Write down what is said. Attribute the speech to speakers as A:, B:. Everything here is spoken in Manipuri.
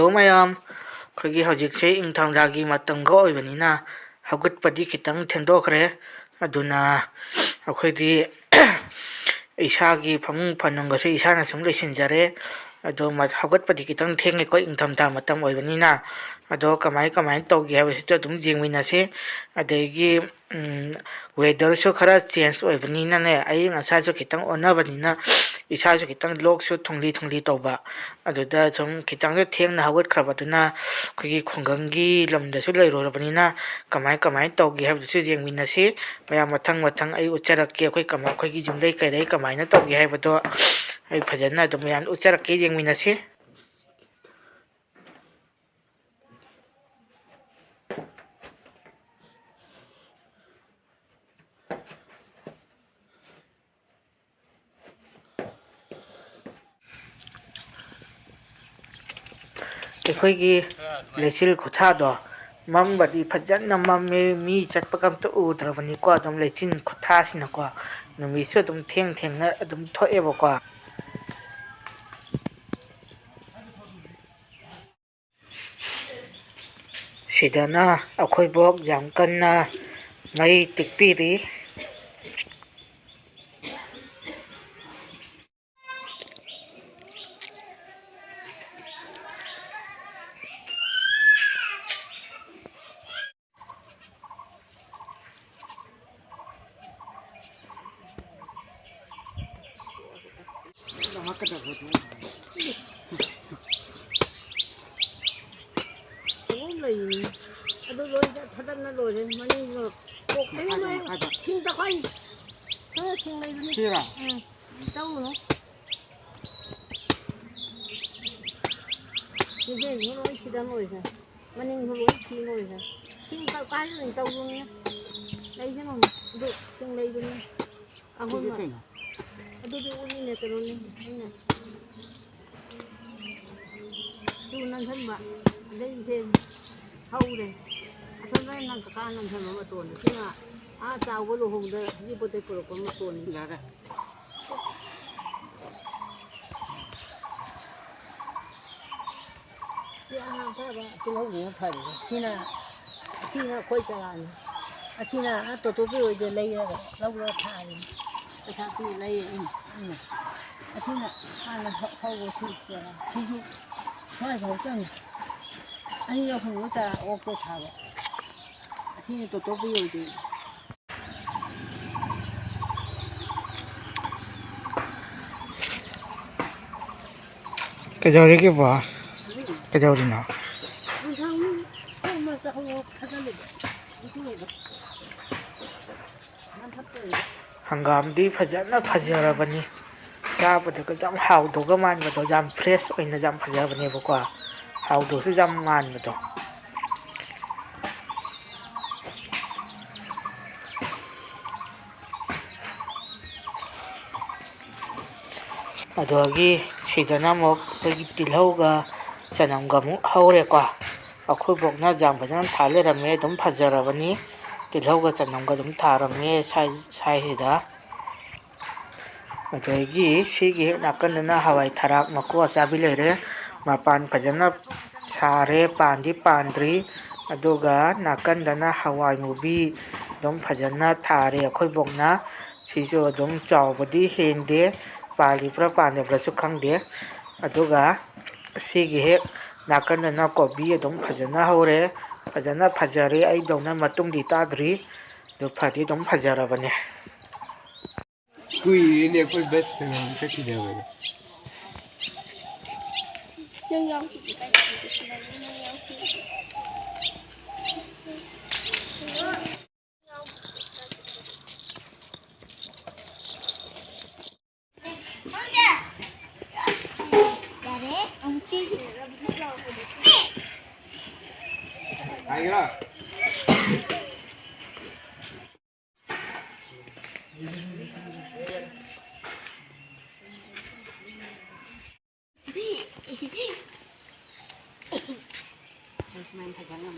A: ꯍꯜꯂꯣ ꯃꯌꯥꯝ ꯑꯩꯈꯣꯏꯒꯤ ꯍꯧꯖꯤꯛꯁꯦ ꯏꯪꯊꯝꯊꯥꯒꯤ ꯃꯇꯝꯒ ꯑꯣꯏꯕꯅꯤꯅ ꯍꯧꯒꯠꯄꯗꯤ ꯈꯤꯇꯪ ꯊꯦꯡꯗꯣꯛꯈ꯭ꯔꯦ ꯑꯗꯨꯅ ꯑꯩꯈꯣꯏꯗꯤ ꯏꯁꯥꯒꯤ ꯐꯃꯨꯡ ꯐꯅꯨꯡꯒꯁꯦ ꯏꯁꯥꯅ ꯁꯨꯝ ꯂꯣꯏꯁꯤꯟꯖꯔꯦ ꯑꯗꯣ ꯍꯧꯒꯠꯄꯗꯤ ꯈꯤꯇꯪ ꯊꯦꯡꯉꯦꯀꯣ ꯏꯪꯊꯝꯊꯥ ꯃꯇꯝ ꯑꯣꯏꯕꯅꯤꯅ ꯑꯗꯣ ꯀꯃꯥꯏꯅ ꯇꯧꯒꯦ ꯍꯥꯏꯕꯁꯤꯗ ꯑꯗꯨꯝ ꯌꯦꯡꯃꯤꯟꯅꯁꯤ ꯑꯗꯒꯤ ꯋꯦꯗꯔꯁꯨ ꯈꯔ ꯆꯦꯟꯖ ꯑꯣꯏꯕꯅꯤꯅꯅꯦ ꯑꯏꯪ ꯑꯁꯥꯁꯨ ꯈꯤꯇꯪ ꯑꯣꯟꯅꯕꯅꯤꯅ ꯏꯁꯥꯁꯨ ꯈꯤꯇꯪ ꯂꯣꯛꯁꯨ ꯊꯨꯡꯂꯤ ꯇꯧꯕ ꯑꯗꯨꯗ ꯁꯨꯝ ꯈꯤꯇꯪꯁꯨ ꯊꯦꯡꯅ ꯍꯧꯒꯠꯈ꯭ꯔꯕꯗꯨꯅ ꯑꯩꯈꯣꯏꯒꯤ ꯈꯨꯡꯒꯪꯒꯤ ꯂꯝꯗꯁꯨ ꯂꯩꯔꯨꯔꯕꯅꯤꯅ ꯀꯃꯥꯏꯅ ꯇꯧꯒꯦ ꯍꯥꯏꯕꯗꯨꯁꯨ ꯌꯦꯡꯃꯤꯟꯅꯁꯤ ꯃꯌꯥꯝ ꯃꯊꯪ ꯑꯩ ꯎꯠꯆꯔꯛꯀꯦ ꯑꯩꯈꯣꯏꯒꯤ ꯌꯨꯝꯗꯩ ꯀꯩꯗꯩ ꯀꯃꯥꯏꯅ ꯇꯧꯒꯦ ꯍꯥꯏꯕꯗꯣ ꯑꯩ ꯐꯖꯅ ꯑꯗꯨꯝ ꯃꯌꯥꯝ ꯎꯠꯆꯔꯛꯀꯦ ꯌꯦꯡꯃꯤꯟꯅꯁꯤ ꯑꯩꯈꯣꯏꯒꯤ ꯂꯩꯆꯤꯜ ꯈꯨꯊꯥꯗꯣ ꯃꯝꯕꯗꯤ ꯐꯖꯅ ꯃꯝꯃꯦ ꯃꯤ ꯆꯠꯄꯒ ꯑꯝꯇ ꯎꯗ꯭ꯔꯕꯅꯤꯀꯣ ꯑꯗꯨꯝ ꯂꯩꯆꯤꯜ ꯈꯨꯊꯥꯁꯤꯅꯀꯣ ꯅꯨꯃꯤꯠꯁꯨ ꯑꯗꯨꯝ ꯊꯦꯡꯅ ꯑꯗꯨꯝ ꯊꯣꯛꯑꯦꯕꯀꯣ ꯁꯤꯗꯅ ꯑꯩꯈꯣꯏꯕꯣꯛ ꯌꯥꯝ ꯀꯟꯅ ꯃꯩ ꯇꯤꯛꯄꯤꯔꯤ
B: ꯑꯗꯨ ꯂꯣꯏ ꯊꯗꯠꯅ ꯂꯣꯏꯔꯦ ꯃꯅꯤꯡꯗꯣ ꯀꯣꯛꯇꯩ ꯂꯣꯏ ꯁꯤꯡ ꯇꯈꯥꯏꯅꯤ ꯁꯣꯝꯗ ꯁꯤꯡ ꯂꯩꯕꯅꯤ ꯇꯧꯔꯨꯅꯨ ꯌꯦꯟꯖꯦꯟꯁꯨ ꯂꯣꯏ ꯁꯤꯗ ꯂꯣꯏꯈ꯭ꯔꯦ ꯃꯅꯤꯡꯁꯨ ꯂꯣꯏ ꯁꯤ ꯂꯣꯏꯈ꯭ꯔꯦ ꯁꯤꯡ ꯀꯥꯏꯗꯅ ꯇꯧꯔꯨꯅꯦ ꯂꯩꯁꯅꯨ ꯑꯗꯨ ꯁꯤꯡ ꯂꯩꯕꯅꯤ ꯑꯩꯈꯣꯏ ꯑꯗꯨꯗꯤ ꯎꯠꯂꯤꯅꯦ ꯀꯩꯅꯣꯅꯤ ꯑꯩꯅ ꯆꯨ ꯅꯟꯁꯟꯕ ꯑꯗꯩꯁꯦ ꯍꯧꯔꯦ ꯑꯁꯣꯝꯗ ꯅꯪ ꯀꯀꯥ ꯅꯟꯁꯟꯕ ꯃꯇꯣꯟꯅꯤ ꯁꯤꯅ ꯆꯥꯎꯕ ꯂꯨꯍꯣꯡꯗ ꯍꯧꯖꯤꯛꯄꯣꯠꯇꯩ ꯄꯨꯔꯛꯄ ꯃꯇꯣꯟꯅꯤ ꯁꯤ ꯑꯉꯥꯡ ꯐꯕ ꯇꯤꯜꯍꯧꯁꯤꯅ ꯐꯔꯤꯁꯦ ꯑꯁꯤꯅ ꯑꯩꯈꯣꯏ ꯆꯔꯥꯅꯤ ꯑꯁꯤꯅ ꯇꯣꯇꯣꯄꯤ ꯍꯣꯏꯗ ꯂꯧꯔꯒ ꯊꯥꯔꯤꯅꯤ ꯄꯩꯁꯥ ꯄꯤ ꯂꯩꯌꯦ ꯑꯩꯅ ꯑꯁꯤꯅ ꯍꯥꯟꯅ ꯍꯧꯕ ꯁꯤꯁꯨ ꯁ꯭ꯋꯥꯏ ꯐꯥꯎꯇꯅꯤ ꯑꯅꯤꯔꯛ ꯑꯍꯨꯝꯂꯛ ꯆꯥꯔ ꯑꯣꯛꯇ ꯊꯥꯕ ꯑꯁꯤꯅ ꯇꯣꯇꯣꯄꯤ ꯑꯣꯏꯗꯣꯏꯅꯤ
A: ꯀꯩꯗꯧꯔꯤꯒꯦ ꯕꯥ ꯀꯩꯗꯧꯔꯤꯅꯣ ꯍꯪꯒꯥꯝꯗꯤ ꯐꯖꯅ ꯐꯖꯔꯕꯅꯤ ꯆꯥꯕꯗꯒ ꯌꯥꯝ ꯍꯥꯎꯗꯧꯒ ꯃꯥꯟꯕꯗꯣ ꯌꯥꯝ ꯐ꯭ꯔꯦꯁ ꯑꯣꯏꯅ ꯌꯥꯝ ꯐꯖꯕꯅꯦꯕꯀꯣ ꯍꯥꯎꯗꯧꯁꯨ ꯌꯥꯝ ꯃꯥꯟꯕꯗꯣ ꯑꯗꯒꯤ ꯁꯤꯗꯅ ꯑꯃꯨꯛ ꯑꯩꯈꯣꯏꯒꯤ ꯇꯤꯜꯍꯧꯒ ꯆꯅꯝꯒ ꯑꯃꯨꯛ ꯍꯧꯔꯦꯀꯣ ꯑꯩꯈꯣꯏꯕꯣꯛꯅ ꯌꯥꯝ ꯐꯖꯅ ꯊꯥ ꯂꯩꯔꯝꯃꯦ ꯑꯗꯨꯝ ꯐꯖꯔꯕꯅꯤ ꯇꯤꯜꯍꯧꯒ ꯆꯅꯝꯒ ꯑꯗꯨꯝ ꯊꯥꯔꯝꯃꯦ ꯁ꯭ꯋꯥꯏꯁꯤꯗ ꯑꯗꯒꯤ ꯁꯤꯒꯤ ꯍꯦꯛ ꯅꯥꯀꯟꯗꯅ ꯍꯋꯥꯏ ꯊꯔꯥꯛ ꯃꯀꯨ ꯑꯆꯥꯕꯤ ꯂꯩꯔꯦ ꯃꯄꯥꯟ ꯐꯖꯅ ꯁꯥꯔꯦ ꯄꯥꯟꯗꯤ ꯄꯥꯟꯗ꯭ꯔꯤ ꯑꯗꯨꯒ ꯅꯥꯀꯟꯗꯅ ꯍꯋꯥꯏ ꯃꯨꯕꯤ ꯑꯗꯨꯝ ꯐꯖꯅ ꯊꯥꯔꯦ ꯑꯩꯈꯣꯏꯕꯣꯛꯅ ꯁꯤꯁꯨ ꯑꯗꯨꯝ ꯆꯥꯎꯕꯗꯤ ꯍꯦꯟꯗꯦ ꯄꯥꯜꯂꯤꯕ꯭ꯔꯥ ꯄꯥꯟꯗꯕ꯭ꯔꯥꯁꯨ ꯈꯪꯗꯦ ꯑꯗꯨꯒ ꯁꯤꯒꯤ ꯍꯦꯛ ꯅꯥꯀꯟꯗꯅ ꯀꯣꯕꯤ ꯑꯗꯨꯝ ꯐꯖꯅ ꯍꯧꯔꯦ ꯐꯖꯅ ꯐꯖꯔꯦ ꯑꯩꯗꯧꯅ ꯃꯇꯨꯡꯗꯤ ꯇꯥꯗ꯭ꯔꯤ ꯑꯗꯨ ꯐꯗꯤ ꯑꯗꯨꯝ ꯐꯖꯔꯕꯅꯦ
C: ꯀꯨꯏꯔꯦꯅꯦ ꯑꯩꯈꯣꯏ ꯕꯁ ꯀꯩꯅꯣꯝ ꯆꯠꯈꯤꯗꯕꯅꯦ Ayo.
B: ꯁꯨꯃꯥꯏꯅ ꯐꯖꯅ